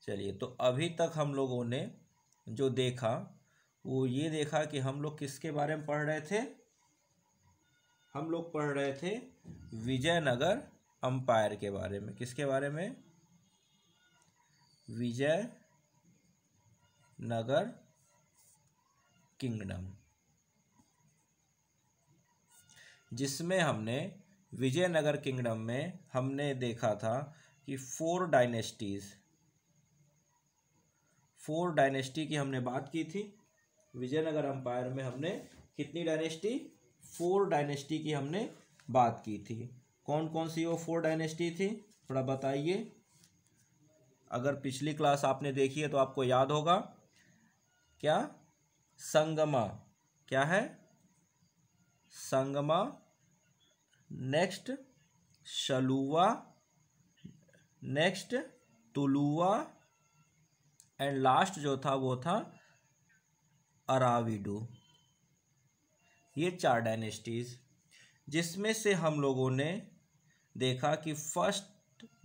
चलिए, तो अभी तक हम लोगों ने जो देखा वो ये देखा कि हम लोग किसके बारे में पढ़ रहे थे। हम लोग पढ़ रहे थे विजयनगर अंपायर के बारे में। किसके बारे में? विजयनगर किंगडम, जिसमें हमने विजयनगर किंगडम में हमने देखा था कि 4 डायनेस्टी की हमने बात की थी। विजयनगर अंपायर में हमने कितनी डायनेस्टी? 4 डायनेस्टी की हमने बात की थी। कौन कौन सी वो 4 डायनेस्टी थी, थोड़ा बताइए। अगर पिछली क्लास आपने देखी है तो आपको याद होगा। क्या? संगमा। क्या है? Sangama, next Saluva, next Tuluva, and last जो था वो था अराविडू। ये 4 डायनेस्टीज, जिसमें से हम लोगों ने देखा कि फर्स्ट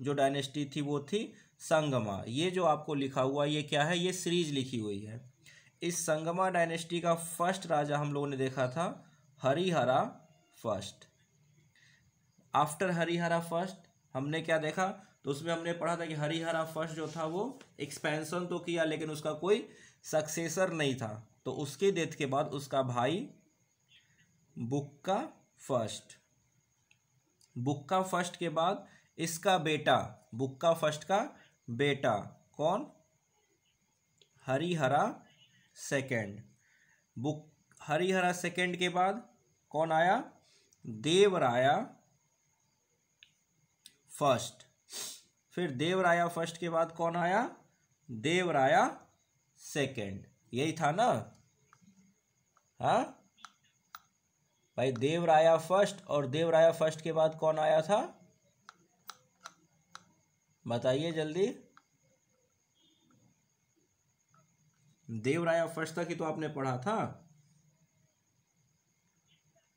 जो डायनेस्टी थी वो थी संगमा। ये जो आपको लिखा हुआ ये क्या है? ये सीरीज लिखी हुई है। इस संगमा डायनेस्टी का फर्स्ट राजा हम लोगों ने देखा था Harihara first. After Harihara first हमने क्या देखा? तो उसमें हमने पढ़ा था कि हरिहरा फर्स्ट जो था वो एक्सपेंशन तो किया लेकिन उसका कोई सक्सेसर नहीं था। तो उसके डेथ के बाद उसका भाई बुक्का फर्स्ट, बुक्का फर्स्ट के बाद इसका बेटा, बुक्का फर्स्ट का बेटा कौन? हरिहरा सेकंड। हरिहरा सेकंड के बाद कौन आया? देवराया फर्स्ट। फिर देवराया फर्स्ट के बाद कौन आया? देवराया सेकंड। यही था ना? हाँ भाई, देवराया फर्स्ट और देवराया फर्स्ट के बाद कौन आया था? बताइए जल्दी। देवराया फर्स्ट तक ही तो आपने पढ़ा था।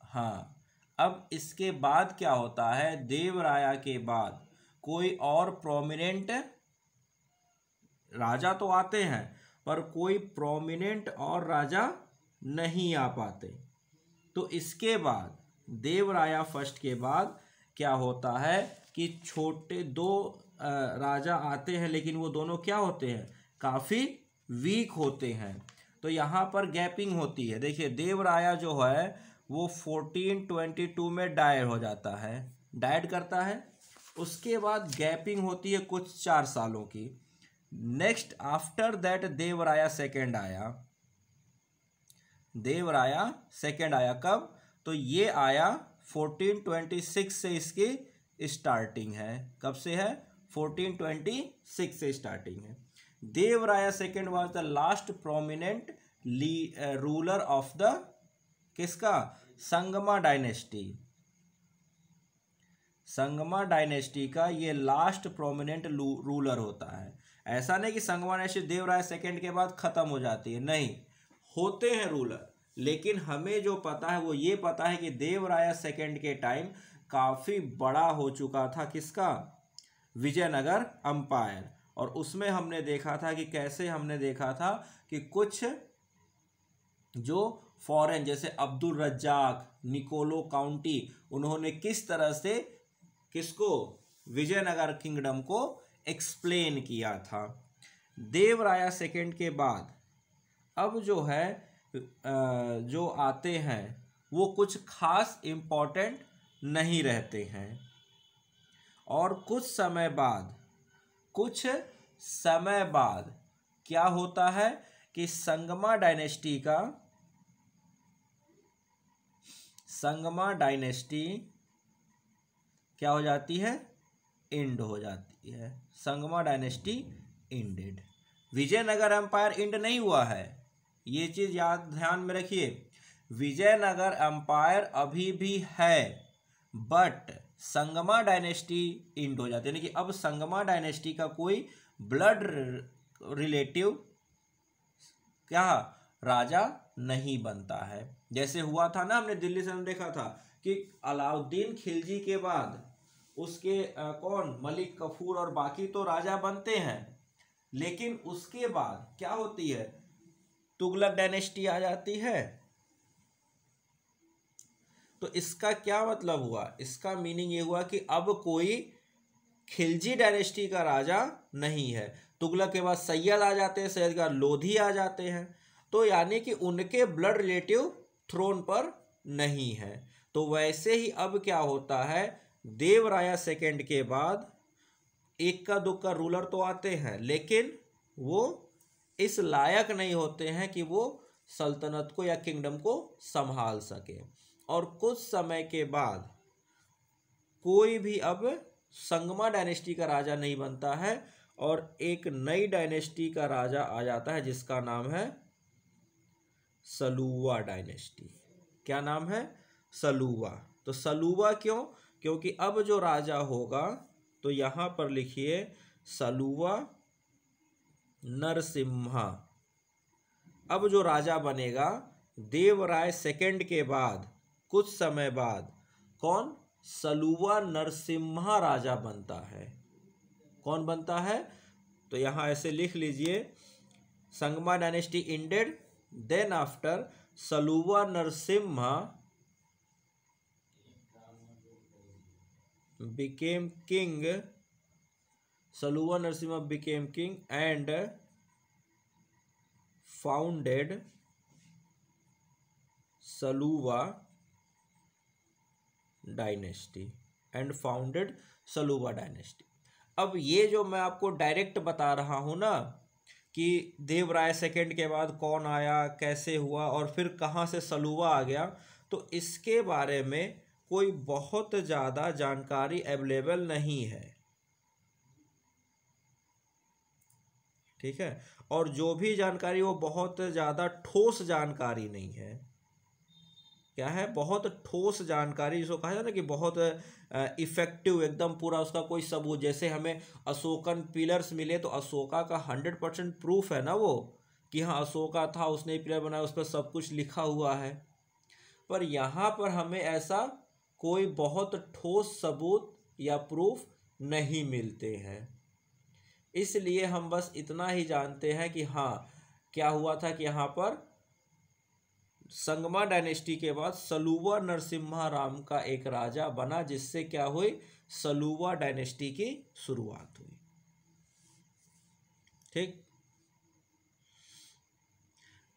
हाँ, अब इसके बाद क्या होता है? देवराया के बाद कोई और प्रोमिनेंट राजा तो आते हैं पर कोई प्रोमिनेंट और राजा नहीं आ पाते। तो इसके बाद देवराया फर्स्ट के बाद क्या होता है कि छोटे 2 राजा आते हैं, लेकिन वो दोनों क्या होते हैं? काफ़ी वीक होते हैं। तो यहाँ पर गैपिंग होती है। देखिए, देवराया जो है वो 1422 में डायर हो जाता है, डाइड करता है। उसके बाद गैपिंग होती है कुछ 4 सालों की। नेक्स्ट आफ्टर दैट देवराया सेकंड आया। देवराया सेकंड आया कब? तो ये आया 1426 से इसकी स्टार्टिंग है। कब से है? 1426 से स्टार्टिंग है। देवराया second was the last prominent ruler of the किसका? संगमा डायनेस्टी। संगमा डायनेस्टी का ये लास्ट प्रोमिनेंट रूलर होता है। ऐसा नहीं कि संगमा डायनेस्टी देवराया सेकंड के बाद खत्म हो जाती है, नहीं, होते हैं रूलर, लेकिन हमें जो पता है वो ये पता है कि देवराया सेकंड के टाइम काफ़ी बड़ा हो चुका था किसका? विजयनगर अंपायर। और उसमें हमने देखा था कि कैसे हमने देखा था कि कुछ जो फॉरेन जैसे अब्दुल रज्जाक, निकोलो काउंटी, उन्होंने किस तरह से किसको? विजयनगर किंगडम को एक्सप्लेन किया था। देवराया सेकंड के बाद अब जो है जो आते हैं वो कुछ खास इम्पोर्टेंट नहीं रहते हैं। और कुछ समय बाद क्या होता है कि संगमा डायनेस्टी क्या हो जाती है? एंड हो जाती है। Sangama dynasty ended. Vijayanagar empire end नहीं हुआ है, ये चीज ध्यान में रखिए। विजयनगर एम्पायर अभी भी है, बट संगमा डायनेस्टी एंड हो जाती है। यानी कि अब संगमा डायनेस्टी का कोई ब्लड रिलेटिव क्या राजा नहीं बनता है। जैसे हुआ था ना, हमने दिल्ली से देखा था कि अलाउद्दीन खिलजी के बाद उसके कौन? मलिक कफूर और बाकी तो राजा बनते हैं, लेकिन उसके बाद क्या होती है, तुगलक डायनेस्टी आ जाती है। तो इसका क्या मतलब हुआ, इसका मीनिंग ये हुआ कि अब कोई खिलजी डायनेस्टी का राजा नहीं है। तुगलक के बाद सैयद आ जाते हैं, सैयद के बाद लोधी आ जाते हैं, तो यानी कि उनके ब्लड रिलेटिव थ्रोन पर नहीं है। तो वैसे ही अब क्या होता है, देवराया सेकंड के बाद इक्का दुक्का रूलर तो आते हैं, लेकिन वो इस लायक नहीं होते हैं कि वो सल्तनत को या किंगडम को संभाल सके। और कुछ समय के बाद कोई भी अब संगमा डायनेस्टी का राजा नहीं बनता है और एक नई डायनेस्टी का राजा आ जाता है जिसका नाम है सलूवा डायनेस्टी। क्या नाम है, सलूवा। तो सलूवा क्यों, क्योंकि अब जो राजा होगा, तो यहां पर लिखिए सलूवा नरसिम्हा। अब जो राजा बनेगा देवराय सेकंड के बाद कुछ समय बाद, कौन, सलूवा नरसिम्हा राजा बनता है। कौन बनता है, तो यहां ऐसे लिख लीजिए, Sangama dynasty ended, then after Saluva Narasimha became king, Saluva Narasimha became king and founded Saluva dynasty अब ये जो मैं आपको डायरेक्ट बता रहा हूं ना कि देवराय सेकंड के बाद कौन आया, कैसे हुआ और फिर कहाँ से सलूवा आ गया, तो इसके बारे में कोई बहुत ज़्यादा जानकारी अवेलेबल नहीं है। ठीक है, और जो भी जानकारी वो बहुत ज़्यादा ठोस जानकारी नहीं है। क्या है, बहुत ठोस जानकारी, जिसको कहा जाता है ना कि बहुत इफेक्टिव, एकदम पूरा उसका कोई सबूत। जैसे हमें अशोकन पिलर्स मिले तो अशोका का 100% प्रूफ है ना वो, कि हाँ अशोका था, उसने पिलर बनाया, उस पर सब कुछ लिखा हुआ है। पर यहाँ पर हमें ऐसा कोई बहुत ठोस सबूत या प्रूफ नहीं मिलते हैं। इसलिए हम बस इतना ही जानते हैं कि हाँ क्या हुआ था कि यहाँ पर संगमा डायनेस्टी के बाद सलूवा नरसिम्हा राम का एक राजा बना, जिससे क्या हुई, सलूवा डायनेस्टी की शुरुआत हुई। ठीक,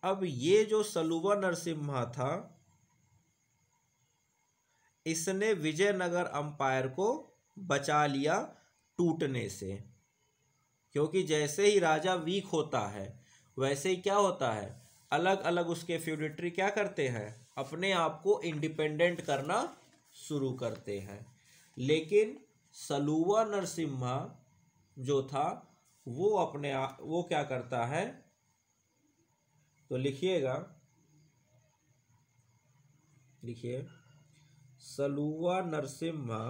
अब ये जो सलूवा नरसिम्हा था, इसने विजयनगर अंपायर को बचा लिया टूटने से। क्योंकि जैसे ही राजा वीक होता है वैसे ही क्या होता है, अलग अलग उसके फ्यूडिटरी क्या करते हैं, अपने आप को इंडिपेंडेंट करना शुरू करते हैं। लेकिन सलूवा नरसिम्हा जो था वो अपने आप वो क्या करता है, तो लिखिएगा, लिखिए सलूवा Narasimha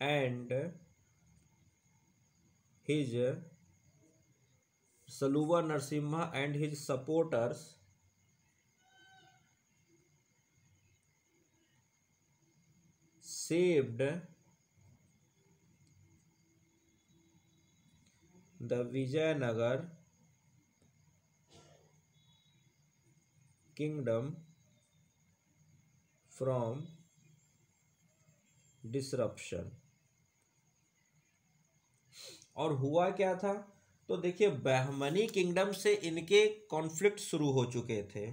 and his Saluva Narasimha and his supporters saved the Vijayanagar kingdom from disruption। और हुआ क्या था, तो देखिए बहमनी किंगडम से इनके कॉन्फ्लिक्ट शुरू हो चुके थे।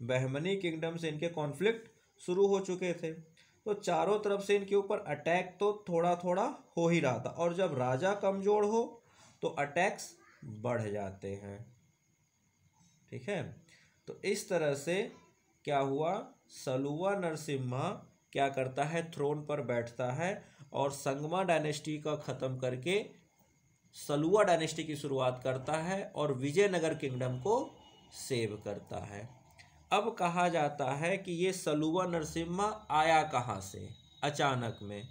बहमनी किंगडम से इनके कॉन्फ्लिक्ट शुरू हो चुके थे, तो चारों तरफ से इनके ऊपर अटैक तो थोड़ा थोड़ा हो ही रहा था। और जब राजा कमजोर हो तो अटैक्स बढ़ जाते हैं। ठीक है, तो इस तरह से क्या हुआ, सलूवा नरसिम्हा क्या करता है, थ्रोन पर बैठता है और संगमा डायनेस्टी का ख़त्म करके सलूवा डायनेस्टी की शुरुआत करता है और विजयनगर किंगडम को सेव करता है। अब कहा जाता है कि ये सलूवा नरसिम्हा आया कहाँ से अचानक में,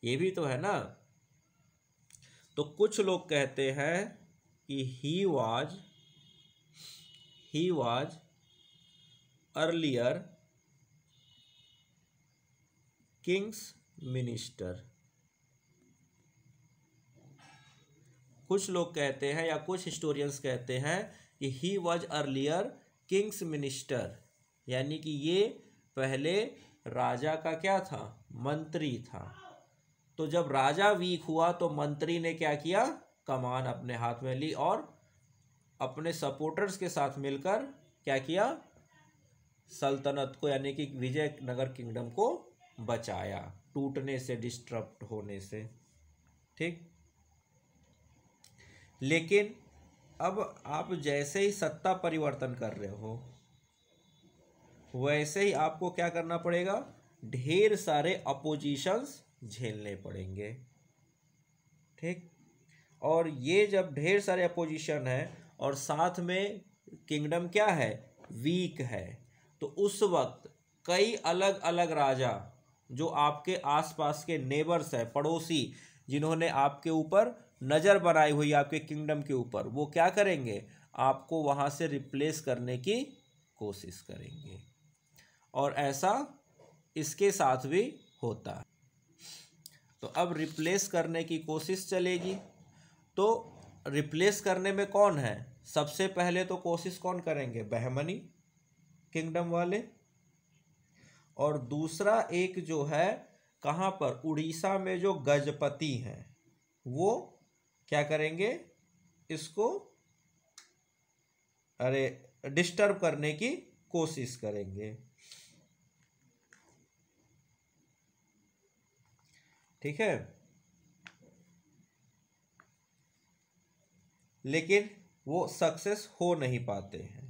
ये भी तो है ना। तो कुछ लोग कहते हैं कि he was earlier Kings minister. कुछ लोग कहते हैं या कुछ हिस्टोरियंस कहते हैं कि he was earlier Kings minister, यानी कि ये पहले राजा का क्या था, मंत्री था। तो जब राजा वीक हुआ तो मंत्री ने क्या किया, कमान अपने हाथ में ली और अपने सपोर्टर्स के साथ मिलकर क्या किया, सल्तनत को यानी कि विजयनगर किंगडम को बचाया टूटने से, डिस्टर्ब होने से। ठीक। लेकिन अब आप जैसे ही सत्ता परिवर्तन कर रहे हो वैसे ही आपको क्या करना पड़ेगा, ढेर सारे अपोजिशंस झेलने पड़ेंगे। ठीक। और ये जब ढेर सारे अपोजिशन है और साथ में किंगडम क्या है, वीक है, तो उस वक्त कई अलग अलग राजा जो आपके आसपास के नेबर्स है, पड़ोसी, जिन्होंने आपके ऊपर नज़र बनाई हुई आपके किंगडम के ऊपर, वो क्या करेंगे, आपको वहाँ से रिप्लेस करने की कोशिश करेंगे। और ऐसा इसके साथ भी होता है। तो अब रिप्लेस करने की कोशिश चलेगी। तो रिप्लेस करने में कौन है, सबसे पहले तो कोशिश कौन करेंगे, बहमनी किंगडम वाले। और दूसरा एक जो है कहाँ पर, उड़ीसा में जो गजपति हैं, वो क्या करेंगे, इसको डिस्टर्ब करने की कोशिश करेंगे। ठीक है। लेकिन वो सक्सेस हो नहीं पाते हैं।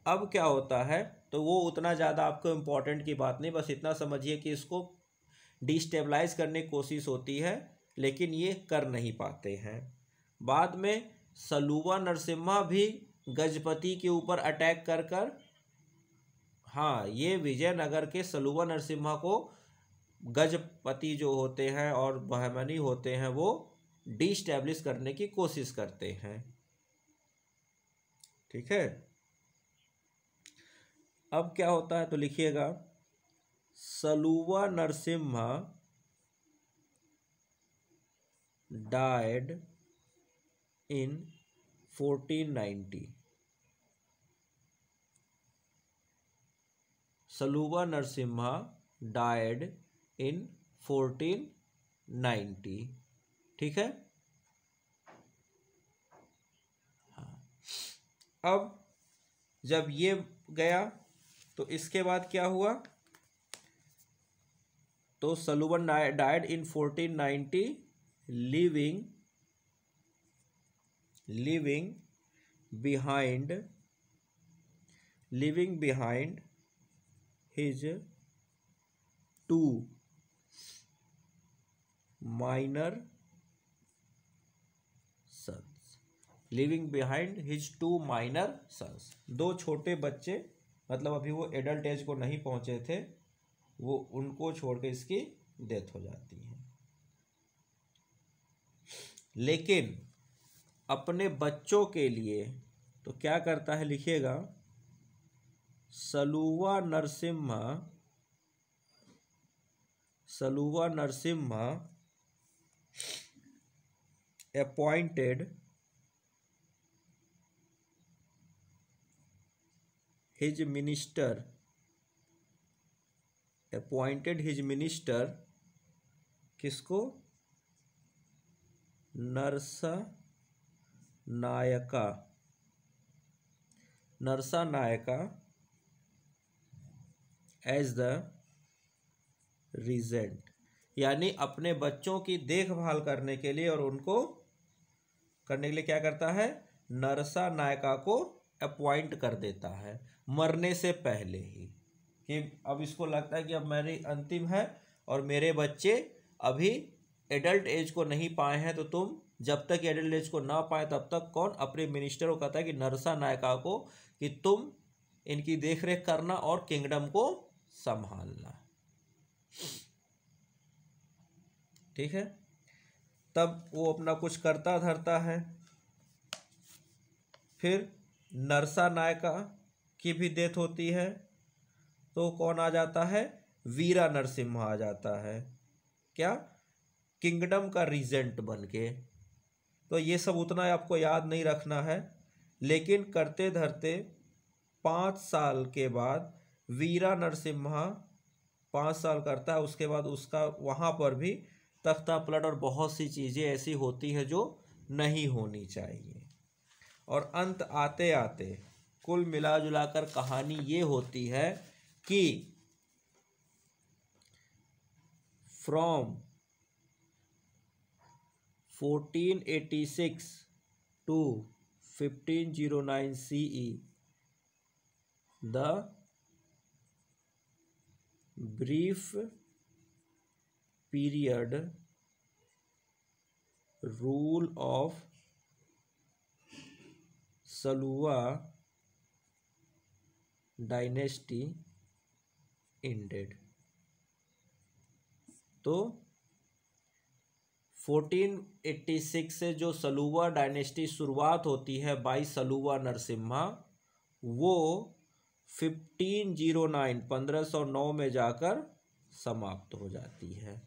अब क्या होता है, तो वो उतना ज़्यादा आपको इम्पोर्टेंट की बात नहीं, बस इतना समझिए कि इसको डिस्टेबलाइज करने की कोशिश होती है लेकिन ये कर नहीं पाते हैं। बाद में सलुवा नरसिम्हा भी गजपति के ऊपर अटैक कर कर, हाँ, ये विजयनगर के सलुवा नरसिम्हा को गजपति जो होते हैं और बहमनी होते हैं वो डिस्टेब्लिश करने की कोशिश करते हैं। ठीक है। अब क्या होता है, तो लिखिएगा, Saluva Narasimha died in 1490। Saluwa Narasimha died in 1490। ठीक है। हाँ। अब जब ये गया तो इसके बाद क्या हुआ, तो Saluva died in 1490 living behind his 2 minor sons. Living behind his 2 minor sons, 2 छोटे बच्चे, मतलब अभी वो एडल्ट एज को नहीं पहुंचे थे, वो उनको छोड़ के इसकी डेथ हो जाती है। लेकिन अपने बच्चों के लिए तो क्या करता है, लिखिएगा, Saluva Narasimha appointed his minister किसको, Narasa Nayaka as the regent, यानी अपने बच्चों की देखभाल करने के लिए और उनको करने के लिए क्या करता है, नरसा नायका को अपॉइंट कर देता है मरने से पहले ही, कि अब इसको लगता है कि अब मेरी अंतिम है और मेरे बच्चे अभी एडल्ट एज को नहीं पाए हैं, तो तुम जब तक एडल्ट एज को ना पाए तब तक कौन, अपने मिनिस्टर को कहता है कि नरसा नायका को, कि तुम इनकी देखरेख करना और किंगडम को संभालना। ठीक है। तब वो अपना कुछ करता धरता है। फिर नरसा नायका की भी डेथ होती है, तो कौन आ जाता है, वीरा नरसिम्हा आ जाता है, क्या, किंगडम का रीजेंट बन के। तो ये सब उतना आपको याद नहीं रखना है, लेकिन करते धरते 5 साल के बाद वीरा नरसिम्हा 5 साल करता है, उसके बाद उसका वहाँ पर भी तख्ता पलट और बहुत सी चीज़ें ऐसी होती है जो नहीं होनी चाहिए। और अंत आते आते कुल मिला जुलाकर कहानी ये होती है कि from 1486 to 1509 CE the brief period rule of Saluva dynasty ended। तो 1486 से जो सलूवा डायनेस्टी शुरुआत होती है बाई सलूवा नरसिम्हा, वो 1509 में जाकर समाप्त हो जाती है।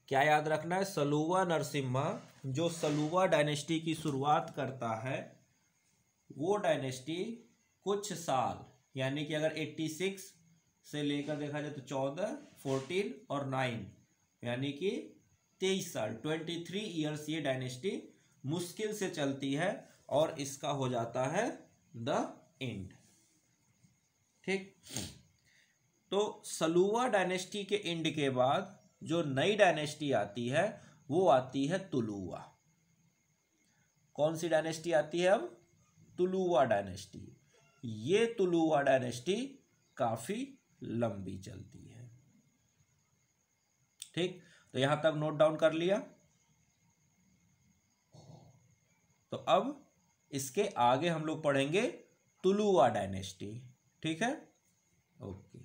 क्या याद रखना है, सलूवा नरसिम्हा जो सलूवा डायनेस्टी की शुरुआत करता है, वो डायनेस्टी कुछ साल, यानी कि अगर 86 से लेकर देखा जाए तो 14, 14 और 9, यानी कि 23 साल, 23 ईयर्स ये डायनेस्टी मुश्किल से चलती है और इसका हो जाता है द एंड। ठीक, तो सलूवा डायनेस्टी के एंड के बाद जो नई डायनेस्टी आती है वो आती है तुलुवा। कौन सी डायनेस्टी आती है अब, तुलुवा डायनेस्टी। ये तुलुवा डायनेस्टी काफी लंबी चलती है। ठीक, तो यहां तक नोट डाउन कर लिया। तो अब इसके आगे हम लोग पढ़ेंगे तुलुवा डायनेस्टी। ठीक है, ओके।